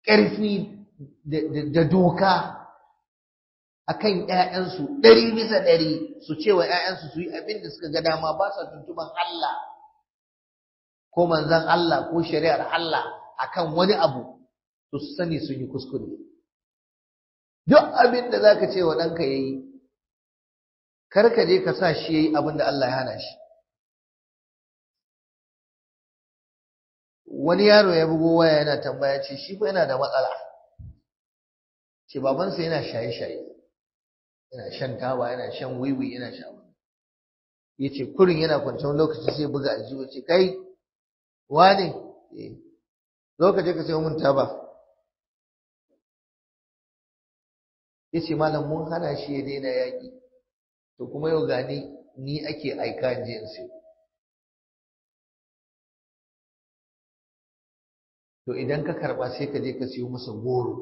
ƙarfi da doka akan ƴaƴansu 100% su ce wa ƴaƴansu su yi abin da suka ga dama ba sa tuntuban Allah ko manzon Allah ko shari'ar Allah akan wani abu, to su sani sun yi kuskure. Duk abin da zaka ce wa ɗanka yayi, kar ka je ka sa shi yayi abin da Allah ya hana shi. Wani yaro ya bugo waya yana tambaya ce shi fa yana da matsala. Ce babansa yana shaye-shaye. Yana shan taba, yana shan wiwi, yana sha. Yace kurin yana kwance wani lokaci sai buga aljihu ce kai wane zo ka je ka sayo min taba. Yace malam mun hana shi ya daina yaki. To kuma yau gani ni ake aika in je in sayo. To idan ka karba sai ka je ka siyo masa goro.